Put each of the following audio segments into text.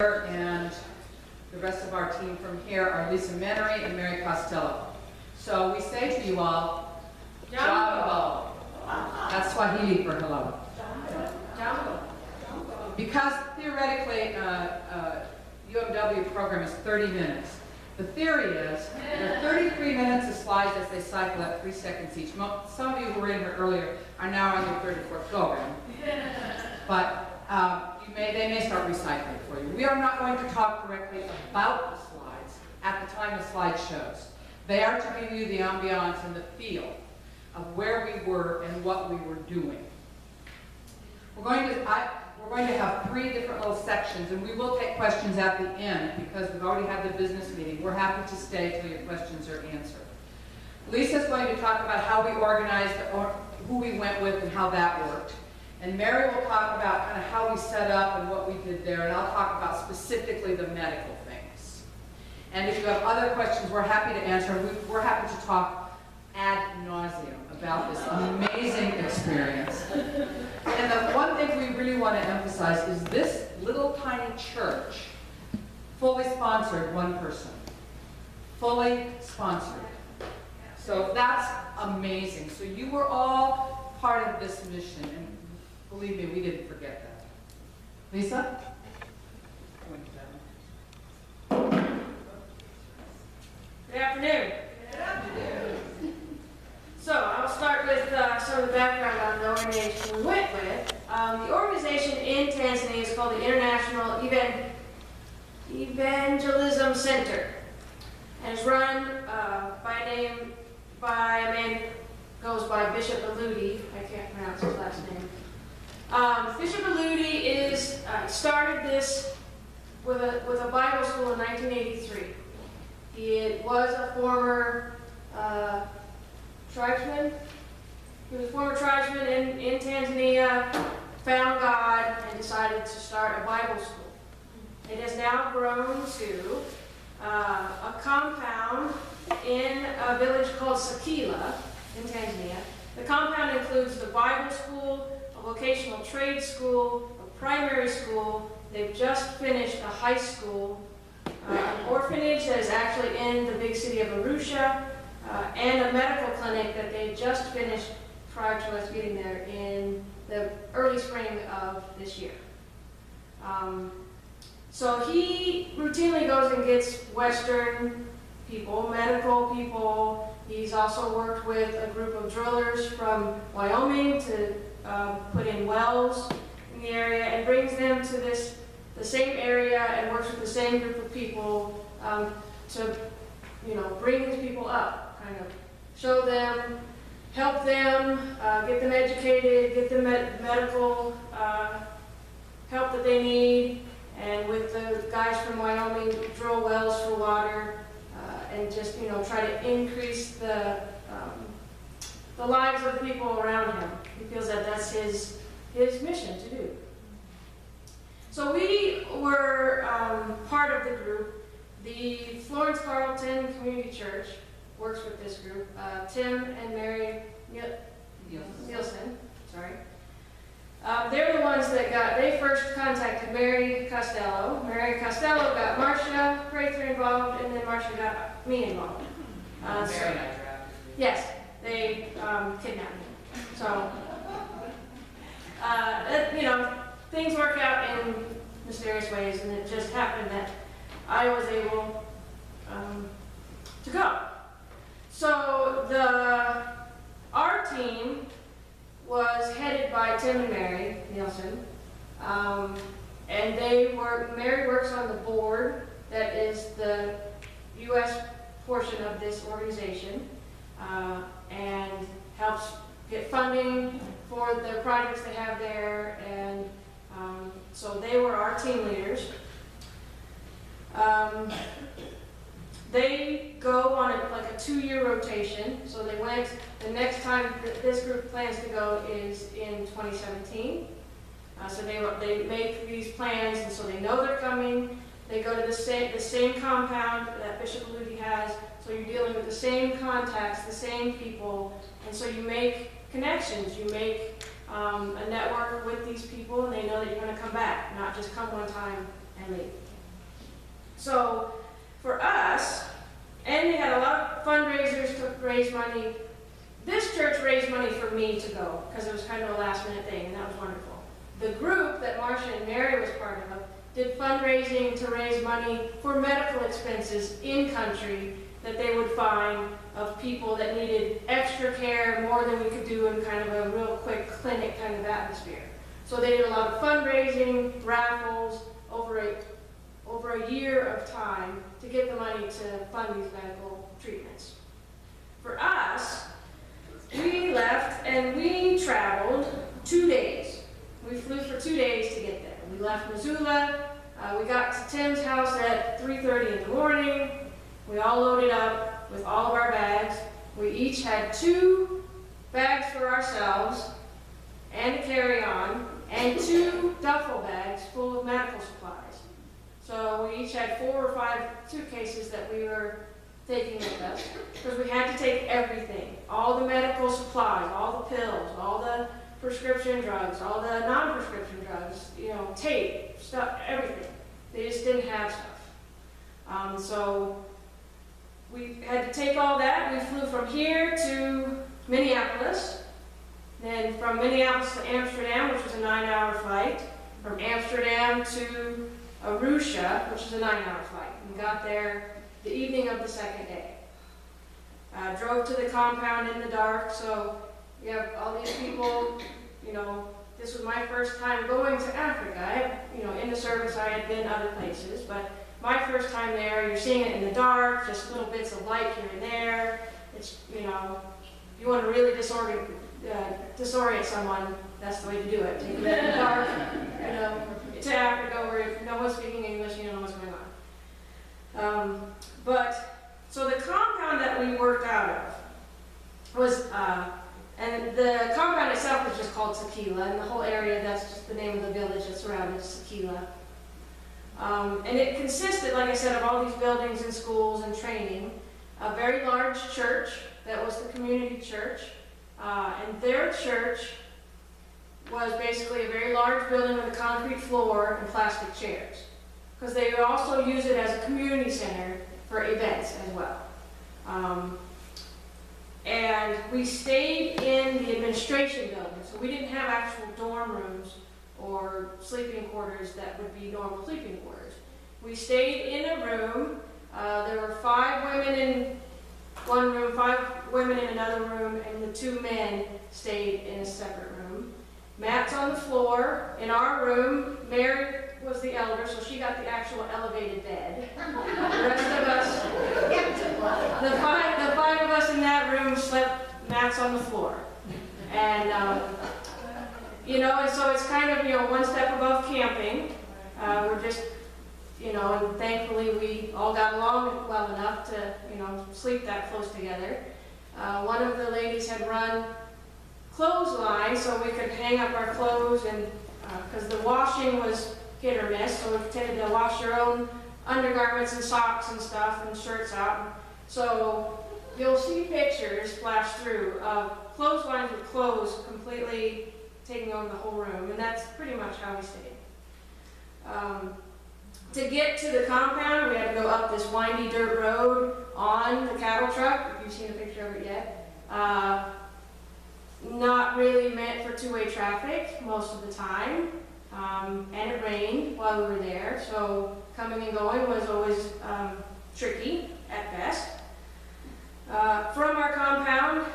And the rest of our team from here are Lisa Menery and Mary Costello. So we say to you all, Jambo. That's Swahili for hello. Jambo. Because theoretically, UMW program is 30 minutes. The theory is there are 33 minutes of slides as they cycle at 3 seconds each. Some of you who were in here earlier are now on your 34th go-round. But they may start recycling for you. We are not going to talk directly about the slides at the time the slide shows. They are to give you the ambiance and the feel of where we were and what we were doing. We're going to have 3 different little sections, and we will take questions at the end because we've already had the business meeting. We're happy to stay until your questions are answered. Lisa's going to talk about how we organized, or who we went with and how that worked. And Mary will talk about kind of how we set up and what we did there, and I'll talk about specifically the medical things. And if you have other questions, we're happy to answer. We're happy to talk ad nauseum about this amazing experience. And the one thing we really want to emphasize is this little tiny church, fully sponsored, one person. Fully sponsored. So that's amazing. So you were all part of this mission, and believe me, we didn't forget that. Lisa? Good afternoon. Good afternoon. So I'll start with some of the background on the organization we went with. The organization in Tanzania is called the International Evangelism Center, and it's run by a man who goes by Bishop Aludi. I can't pronounce his last name. Bishop Aludi started this with a Bible school in 1983. He was a former tribesman. He was a former tribesman in Tanzania, found God, and decided to start a Bible school. It has now grown to a compound in a village called Sakila in Tanzania. The compound includes the Bible school, a vocational trade school, a primary school. They've just finished a high school, an orphanage that is actually in the big city of Arusha, and a medical clinic that they just finished prior to us getting there in the early spring of this year. So he routinely goes and gets Western people, medical people. He's also worked with a group of drillers from Wyoming to put in wells in the area, and brings them to the same area and works with the same group of people to bring these people up, kind of show them, help them, get them educated, get them medical help that they need, and with the guys from Wyoming, drill wells for water, and just try to increase the lives of the people around him. He feels that that's his mission to do. So we were part of the group. The Florence Carlton Community Church works with this group. Tim and Mary Nielsen, sorry. They're the ones that they first contacted Mary Costello. Mary Costello got Marcia Prather involved, and then Marcia got me involved. Mary and I drafted. Yes, they kidnapped me. So, things work out in mysterious ways, and it just happened that I was able to go. So our team was headed by Tim and Mary Nielsen, and Mary works on the board that is the U.S. portion of this organization, and helps get funding for the projects they have there, and so they were our team leaders. They go on a 2-year rotation, so they went, the next time that this group plans to go is in 2017. So they make these plans, and so they know they're coming. They go to the same compound that Bishop Aludi has, so you're dealing with the same contacts, the same people, and so you make connections, you make a network with these people, and they know that you're going to come back, not just come one time and leave. So for us, and we had a lot of fundraisers to raise money. This church raised money for me to go because it was kind of a last minute thing, and that was wonderful. The group that Marcia and Mary was part of did fundraising to raise money for medical expenses in country that they would find of people that needed extra care, more than we could do in kind of a real quick clinic kind of atmosphere. So they did a lot of fundraising, raffles, over a year of time to get the money to fund these medical treatments. For us, we left and we traveled 2 days. We flew for 2 days to get there. We left Missoula. We got to Tim's house at 3:30 in the morning. We all loaded up with all of our bags. We each had 2 bags for ourselves and a carry-on, and 2 duffel bags full of medical supplies. So we each had 4 or 5 suitcases that we were taking with us, because we had to take everything, all the medical supplies, all the pills, all the prescription drugs, all the non-prescription drugs, tape, stuff, everything. They just didn't have stuff. So we had to take all that. We flew from here to Minneapolis, then from Minneapolis to Amsterdam, which was a 9-hour flight, from Amsterdam to Arusha, which is a 9-hour flight. We got there the evening of the second day. Drove to the compound in the dark, so you have all these people, this was my first time going to Africa. In the service I had been other places, but my first time there, you're seeing it in the dark, just little bits of light here and there. It's, you want to really disorient someone, that's the way to do it. Take them in the dark, to Africa where no one's speaking English, you don't know what's going on. So the compound that we worked out of was, and the compound itself was just called Tequila, and the whole area, that's just the name of the village that surrounds Tequila. And it consisted, like I said, of all these buildings and schools and training. A very large church that was the community church, and their church was basically a very large building with a concrete floor and plastic chairs, because they would also use it as a community center for events as well. And we stayed in the administration building, so we didn't have actual dorm rooms or sleeping quarters that would be normal sleeping quarters. We stayed in a room. There were 5 women in one room, 5 women in another room, and the 2 men stayed in a separate room. Mats on the floor. In our room, Mary was the elder, so she got the actual elevated bed. The rest of us, the five of us in that room slept mats on the floor. And, and so it's kind of, one step above camping. We're just, and thankfully we all got along well enough to, sleep that close together. One of the ladies had run clothesline so we could hang up our clothes, and because the washing was hit or miss, so we tended to wash your own undergarments and socks and stuff and shirts out. So you'll see pictures flash through of clotheslines with clothes completely taking over the whole room, and that's pretty much how we stayed. To get to the compound, we had to go up this windy dirt road on the cattle truck, if you've seen a picture of it yet. Not really meant for two-way traffic most of the time, and it rained while we were there, so coming and going was always tricky at best. From our compound,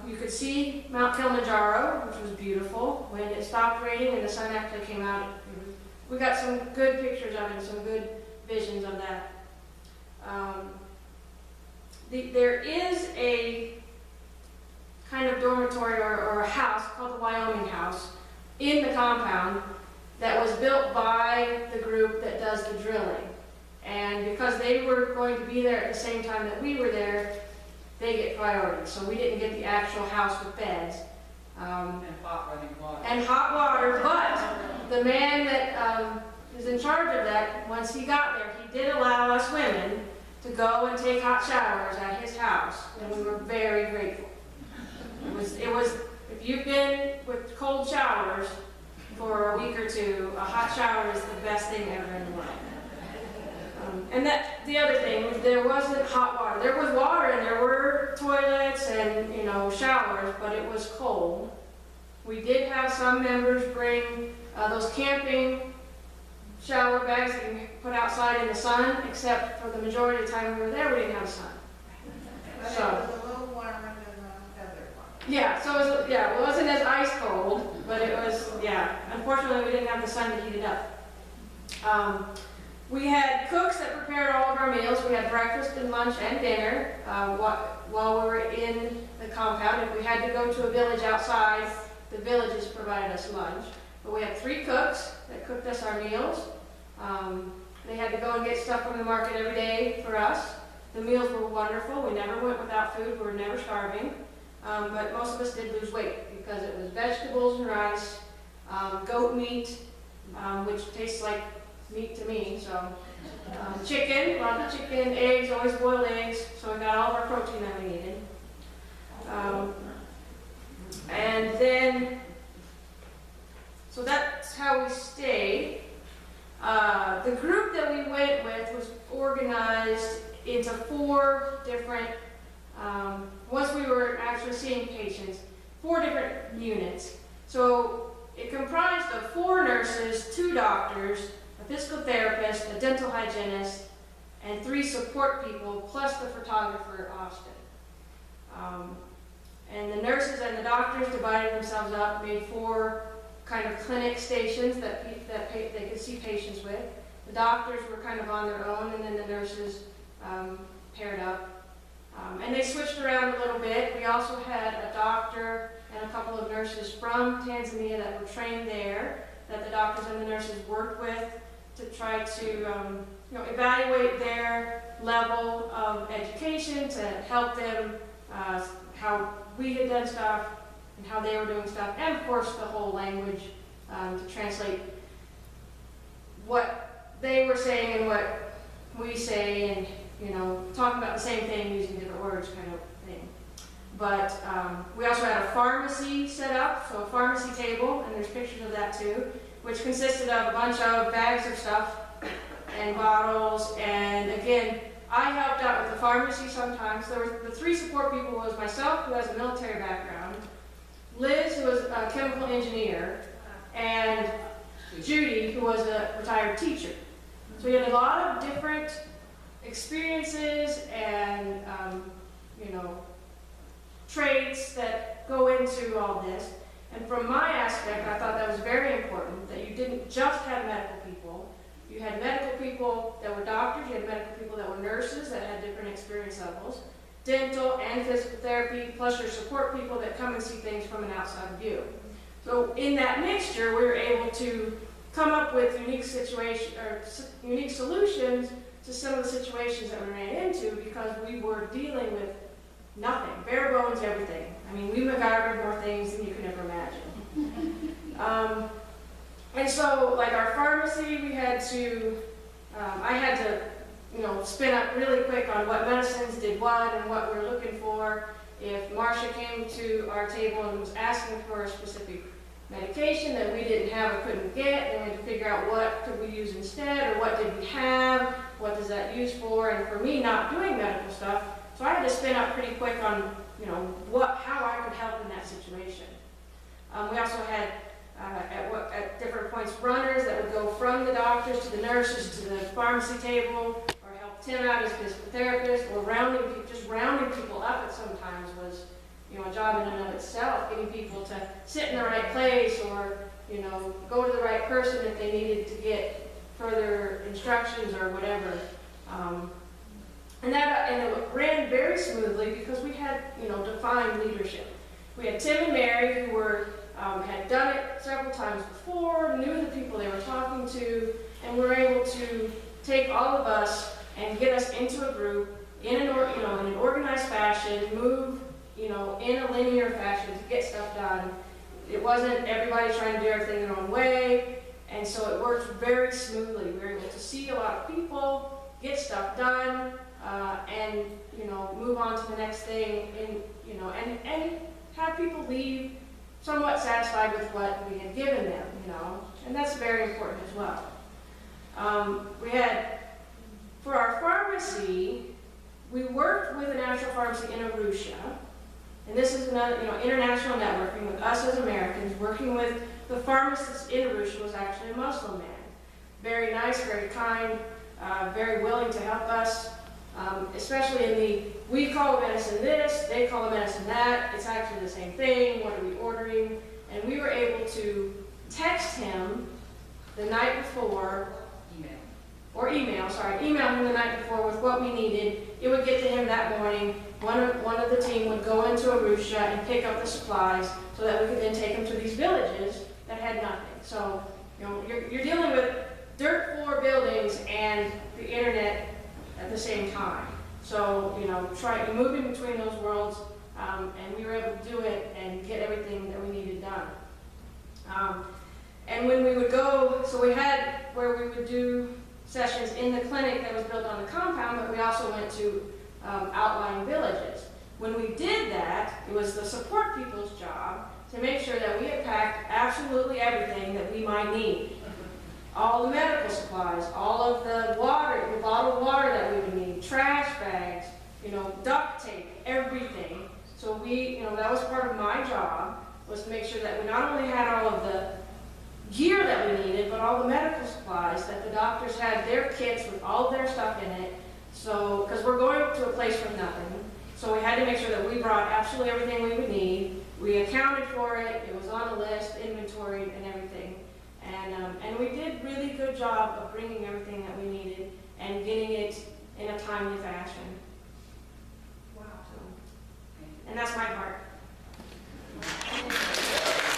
you could see Mount Kilimanjaro, which was beautiful. When it stopped raining and the sun actually came out, we got some good pictures of it, some good visions of that. There is a kind of dormitory or a house called the Wyoming House in the compound that was built by the group that does the drilling. And because they were going to be there at the same time that we were there, they get priority. So we didn't get the actual house with beds. And hot running water. And hot water, but the man that is in charge of that, once he got there, he did allow us women to go and take hot showers at his house, and we were very grateful. It was, if you've been with cold showers for a week or two, a hot shower is the best thing ever in the world. And that, the other thing, there wasn't hot water. There was water and there were toilets and, you know, showers, but it was cold. We did have some members bring those camping shower bags that you put outside in the sun, except for the majority of the time we were there, we didn't have sun. But So, it was a little warmer than the other one. yeah, so it was, yeah, it wasn't as ice cold, but it was, yeah, unfortunately we didn't have the sun to heat it up. We had cooks that prepared all of our meals. We had breakfast and lunch and dinner while we were in the compound. If we had to go to a village outside, the villages provided us lunch. But we had 3 cooks that cooked us our meals. They had to go and get stuff from the market every day for us. The meals were wonderful. We never went without food. We were never starving. But most of us did lose weight because it was vegetables and rice, goat meat, which tastes like meat to me, so chicken, a lot of chicken, eggs, always boiled eggs, so we got all of our protein that we needed. And then, so that's how we stayed. The group that we went with was organized into 4 different, once we were actually seeing patients, 4 different units. So it comprised of 4 nurses, 2 doctors, a physical therapist, a dental hygienist, and 3 support people, plus the photographer, Austin. And the nurses and the doctors divided themselves up, made 4 kind of clinic stations that they could see patients with. The doctors were kind of on their own, and then the nurses paired up. And they switched around a little bit. We also had a doctor and a couple of nurses from Tanzania that were trained there, that the doctors and the nurses worked with to try to evaluate their level of education, to help them how we had done stuff and how they were doing stuff, and of course the whole language to translate what they were saying and what we say, and talking about the same thing using different words kind of thing. But we also had a pharmacy set up, so a pharmacy table, and there's pictures of that too, which consisted of a bunch of bags of stuff and bottles. And again, I helped out with the pharmacy sometimes. There were the 3 support people was myself, who has a military background, Liz, who was a chemical engineer, and Judy, who was a retired teacher. So we had a lot of different experiences and traits that go into all this. And from my aspect, I thought that was very important, that you didn't just have medical people. You had medical people that were doctors, you had medical people that were nurses that had different experience levels, dental and physical therapy, plus your support people that come and see things from an outside view. So in that mixture, we were able to come up with unique solutions to some of the situations that we ran into, because we were dealing with nothing, bare bones everything. I mean, we MacGyvered more things than you could ever imagine. And so, like our pharmacy, we had to, I had to, spin up really quick on what medicines did what and what we're looking for. If Marcia came to our table and was asking for a specific medication that we didn't have or couldn't get, then we had to figure out what could we use instead, or what did we have, what does that use for. And for me, not doing medical stuff, so I had to spin up pretty quick on, how I could help in that situation. We also had, at different points, runners that would go from the doctors to the nurses to the pharmacy table, or help Tim out as physical therapist, or just rounding people up at sometimes was, a job in and of itself, getting people to sit in the right place, or, go to the right person if they needed to get further instructions or whatever. And it ran very smoothly because we had, defined leadership. We had Tim and Mary, who had done it several times before, knew the people they were talking to, and were able to take all of us and get us into a group in an organized fashion, move, in a linear fashion to get stuff done. It wasn't everybody trying to do everything their own way, and so it worked very smoothly. We were able to see a lot of people, get stuff done, and move on to the next thing, and have people leave somewhat satisfied with what we had given them, and that's very important as well. We had, for our pharmacy, we worked with a national pharmacy in Arusha, and this is another, international networking with us as Americans, working with the pharmacist in Arusha was actually a Muslim man. Very nice, very kind, very willing to help us, especially in we call the medicine this, they call the medicine that, it's actually the same thing, what are we ordering? And we were able to text him the night before, email him the night before with what we needed. It would get to him that morning. One of the team would go into Arusha and pick up the supplies so that we could then take them to these villages that had nothing. So, you're dealing with dirt floor buildings and the internet at the same time. So, moving between those worlds, and we were able to do it and get everything that we needed done. And when we would go, so we had where we would do sessions in the clinic that was built on the compound, but we also went to outlying villages. When we did that, it was the support people's job to make sure that we had packed absolutely everything that we might need. All the medical supplies, all of the water, the bottled water that we would need, trash bags, duct tape, everything. So that was part of my job, was to make sure that we not only had all of the gear that we needed, but all the medical supplies, that the doctors had their kits with all of their stuff in it. So, because we're going to a place with nothing, so we had to make sure that we brought absolutely everything we would need. We accounted for it, it was on the list, inventoried and everything. And we did really good job of bringing everything that we needed and getting it in a timely fashion. Wow. And that's my part.